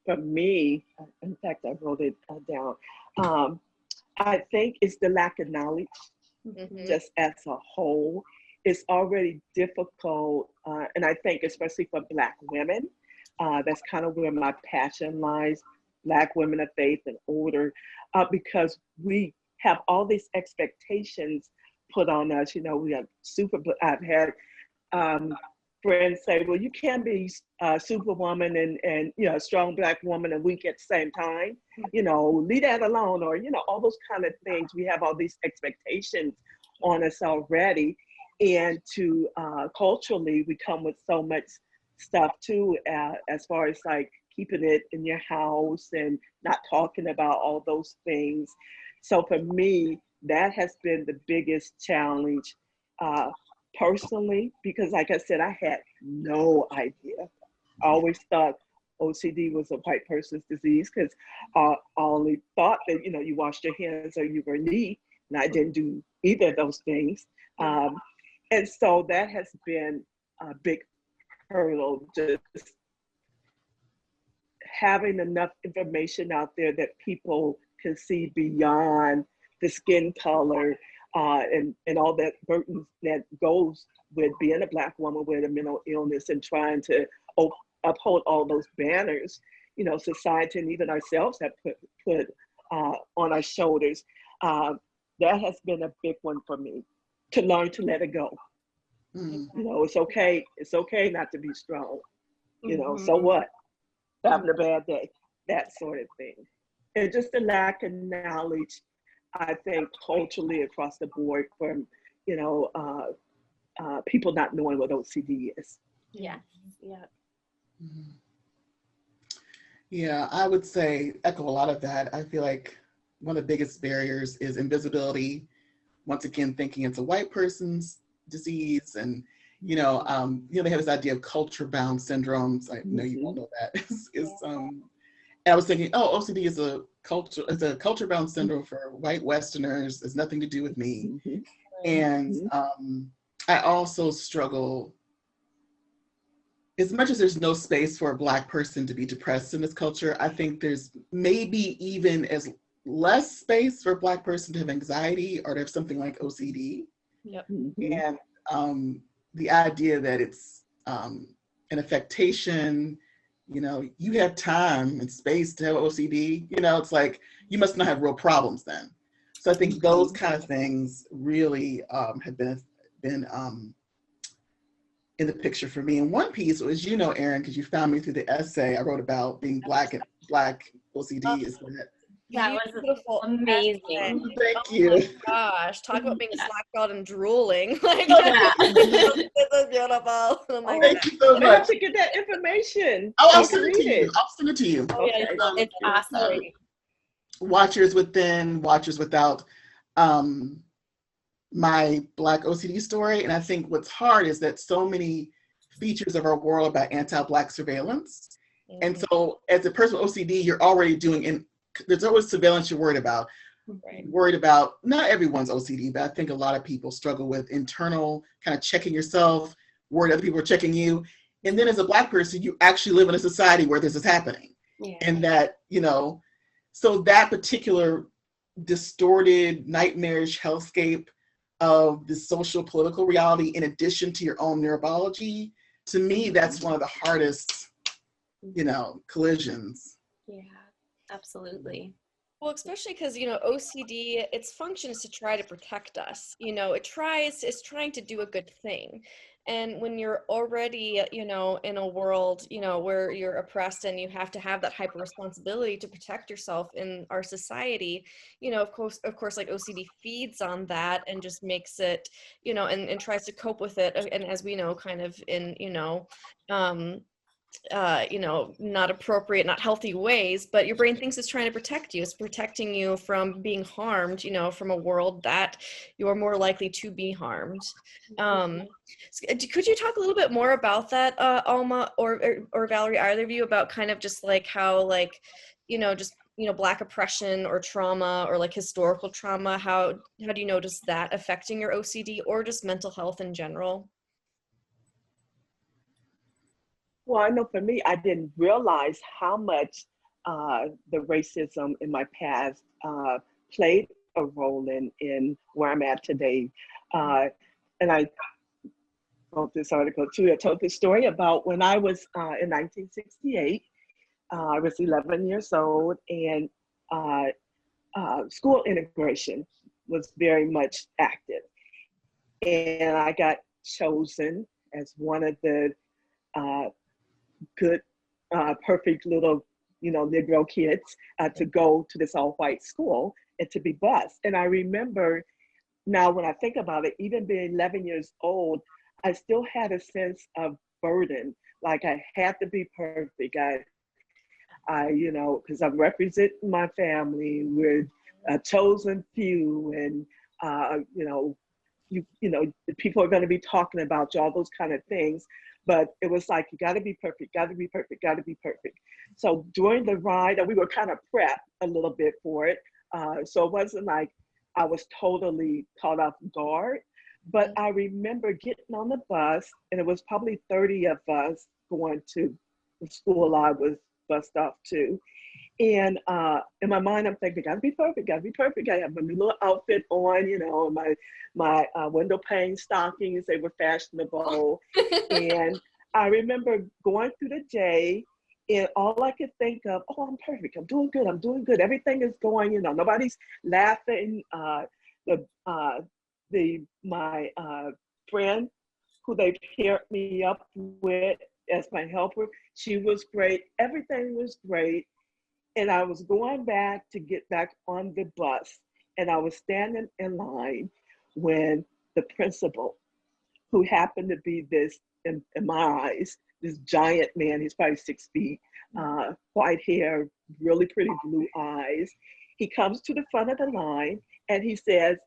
for me, in fact, I wrote it down. Um, I think it's the lack of knowledge, just as a whole. It's already difficult, and I think especially for Black women, that's kind of where my passion lies. Black women of faith and older, because we have all these expectations put on us. You know, we have I've had um, friends say, well, you can't be a superwoman and you know, a strong Black woman and weak at the same time. You know, leave that alone, or you know, all those kind of things. We have all these expectations on us already, and to culturally, we come with so much stuff too, as far as like keeping it in your house and not talking about all those things. So for me, that has been the biggest challenge personally, because like I said, I had no idea. I always thought OCD was a white person's disease because I only thought that, you know, you washed your hands or you were neat, and I didn't do either of those things. And so that has been a big hurdle, just having enough information out there that people can see beyond the skin color and all that burden that goes with being a Black woman with a mental illness and trying to uphold all those banners, you know, society and even ourselves have put on our shoulders. That has been a big one for me, to learn to let it go. You know, it's okay not to be strong. You know, so what? Having a bad day, that sort of thing. And just the lack of knowledge, I think, culturally across the board from, you know, people not knowing what OCD is. Yeah, yeah. Yeah, I would say echo a lot of that. I feel like one of the biggest barriers is invisibility. Once again, thinking it's a white person's disease, and you know, they have this idea of culture-bound syndromes. I know you all know that. And I was thinking, oh, OCD is a culture-bound syndrome for white Westerners. It's nothing to do with me. And I also struggle, as much as there's no space for a Black person to be depressed in this culture, I think there's maybe even as less space for a Black person to have anxiety or to have something like OCD. And the idea that it's an affectation, you know, you have time and space to have OCD, you know, it's like, you must not have real problems then. So I think those kind of things really have been in the picture for me. And one piece was, you know, Erin, because you found me through the essay I wrote about being Black and Black OCD, is that was beautiful, amazing. Thank you. Oh my gosh, talk about being slack-jawed and drooling. Like, This is beautiful. Oh my Thank you so I have much. to get that information. Oh, I'll send it to you. I'll send it to you. Oh, yeah, it's awesome. Watchers Within, Watchers Without, my Black OCD story. And I think what's hard is that so many features of our world about anti-Black surveillance. And so as a person with OCD, you're already doing, there's always surveillance you're worried about. Worried about, not everyone's OCD, but I think a lot of people struggle with internal kind of checking yourself, worried other people are checking you. And then as a Black person, you actually live in a society where this is happening. And that, you know, so that particular distorted, nightmarish hellscape of the social political reality, in addition to your own neurobiology, to me, that's one of the hardest, you know, collisions. Yeah, absolutely. Well, especially because, you know, OCD, its function is to try to protect us. You know, it's trying to do a good thing. And when you're already, you know, in a world, you know, where you're oppressed and you have to have that hyper responsibility to protect yourself in our society, you know, of course, like OCD feeds on that and just makes it, you know, and tries to cope with it. And as we know, kind of in, you know, not appropriate, not healthy ways, but your brain thinks it's trying to protect you. It's protecting you from being harmed, you know, from a world that you're more likely to be harmed. Could you talk a little bit more about that, Alma or Valerie, either of you, about kind of just like how, like, you know, just, you know, Black oppression or trauma or like historical trauma, how do you notice that affecting your OCD or just mental health in general? Well, I know for me, I didn't realize how much the racism in my past played a role in where I'm at today. And I wrote this article too. I told this story about when I was in 1968. I was 11 years old, and school integration was very much active. And I got chosen as one of the good, perfect little, Negro kids to go to this all-white school and to be bused. And I remember now when I think about it, even being 11 years old, I still had a sense of burden. Like I had to be perfect. Because I represent my family with a chosen few, and people are going to be talking about you, all those kind of things. But it was like, you got to be perfect, got to be perfect, got to be perfect. So during the ride, we were kind of prepped a little bit for it. So it wasn't like I was totally caught off guard. But I remember getting on the bus, and it was probably 30 of us going to the school I was bused off to. And in my mind, I'm thinking, gotta be perfect, gotta be perfect. I have my new little outfit on, my window pane stockings, they were fashionable. And I remember going through the day, and all I could think of, oh, I'm perfect, I'm doing good. Everything is going, nobody's laughing. My friend who they paired me up with as my helper, she was great. Everything was great. And I was going back to get back on the bus, and I was standing in line when the principal, who happened to be this, in my eyes, this giant man, he's probably 6 feet, white hair, really pretty blue eyes. He comes to the front of the line and he says,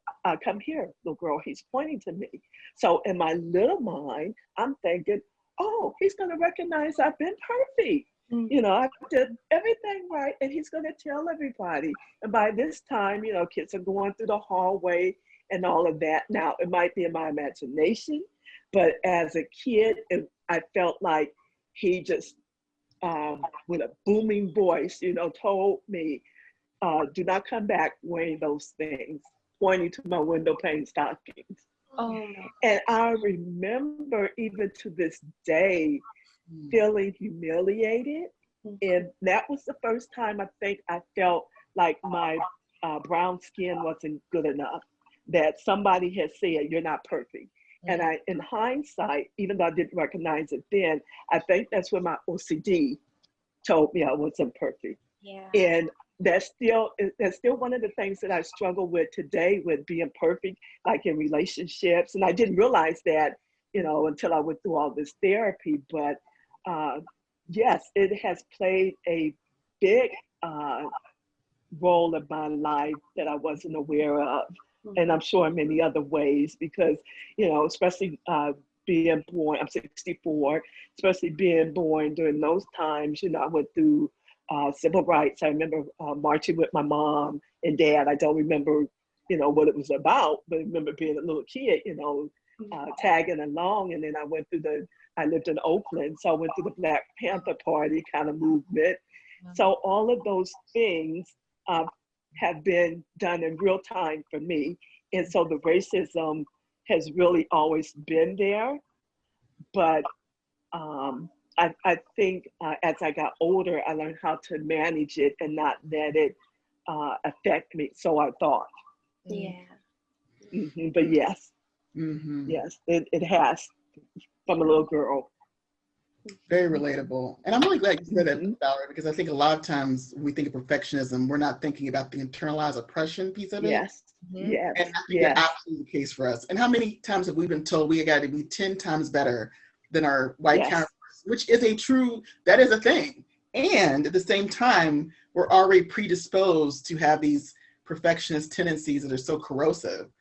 come here, little girl. He's pointing to me. So in my little mind, I'm thinking, oh, he's going to recognize I've been perfect. I did everything right, and he's going to tell everybody. And by this time, kids are going through the hallway and all of that. Now, it might be in my imagination, but as a kid, I felt like he just, with a booming voice, told me, do not come back wearing those things, pointing to my window pane stockings. Oh. And I remember even to this day feeling humiliated. And that was the first time I think I felt like my brown skin wasn't good enough, that somebody had said, you're not perfect. And in hindsight, even though I didn't recognize it then, I think that's when my OCD told me I wasn't perfect. Yeah. And that's still one of the things that I struggle with today, with being perfect, like in relationships. And I didn't realize that, until I went through all this therapy. But yes, it has played a big role in my life that I wasn't aware of. And I'm sure in many other ways, because, especially being born, I'm 64, especially being born during those times, I went through civil rights. I remember marching with my mom and dad. I don't remember, what it was about, but I remember being a little kid, tagging along. And then I lived in Oakland, so I went to the Black Panther Party kind of movement. So all of those things have been done in real time for me. And so the racism has really always been there. But I think as I got older, I learned how to manage it and not let it affect me. So I thought. Yeah. But yes, yes, it has, from a little girl. Very relatable. And I'm really glad you said that, Valerie, because I think a lot of times when we think of perfectionism, we're not thinking about the internalized oppression piece of it. Yes. Yes. And I think that's absolutely the case for us. And how many times have we been told we got to be 10 times better than our white counterparts, which is that is a thing. And at the same time, we're already predisposed to have these perfectionist tendencies that are so corrosive.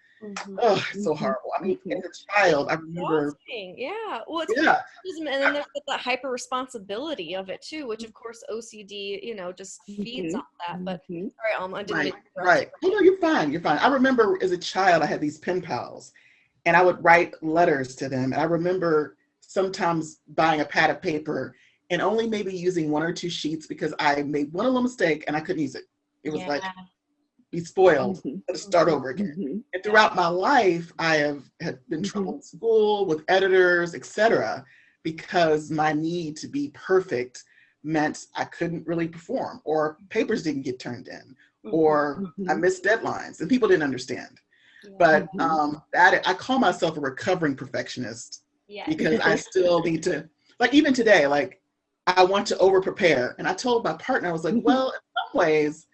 Oh, it's so horrible. I mean, as a child, I remember. Yeah. Well, it's and then there's that hyper responsibility of it too, which of course OCD, just feeds on that. But sorry, I didn't mean to interrupt. Right. Oh, no, you're fine. You're fine. I remember as a child, I had these pen pals, and I would write letters to them. And I remember sometimes buying a pad of paper and only maybe using 1 or 2 sheets because I made one little mistake and I couldn't use it. It was like, be spoiled, let's start over again. And throughout my life, I have had been trouble in school with editors, etc., because my need to be perfect meant I couldn't really perform, or papers didn't get turned in, or I missed deadlines, and people didn't understand. But I call myself a recovering perfectionist because I still need to, like even today, like I want to over prepare. And I told my partner, I was like, well, in some ways,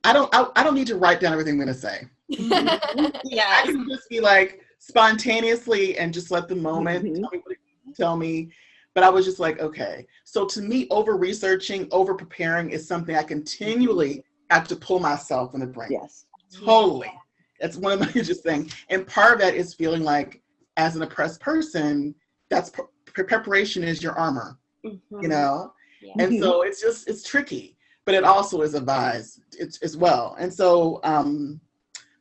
I don't need to write down everything I'm gonna say. I can just be like spontaneously and just let the moment tell me what it tell me. But I was just like, okay. So to me, over researching, over preparing is something I continually have to pull myself in the brain. Yes. Totally. That's one of my just things. And part of that is feeling like, as an oppressed person, that's preparation is your armor, you know? And so it's tricky, but it also is advised as well. And so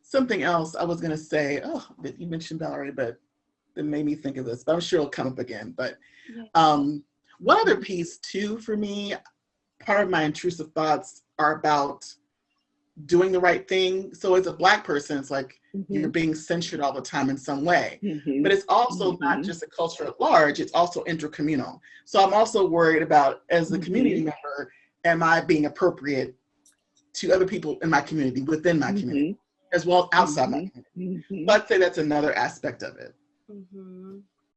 something else I was going to say, that you mentioned Valerie, but it made me think of this, but I'm sure it'll come up again. But one other piece too, for me, part of my intrusive thoughts are about doing the right thing. So as a Black person, it's like you're being censured all the time in some way. But it's also not just a culture at large, it's also intercommunal. So I'm also worried about, as a community member, am I being appropriate to other people in my community, within my community, as well as outside my community. So I'd say that's another aspect of it.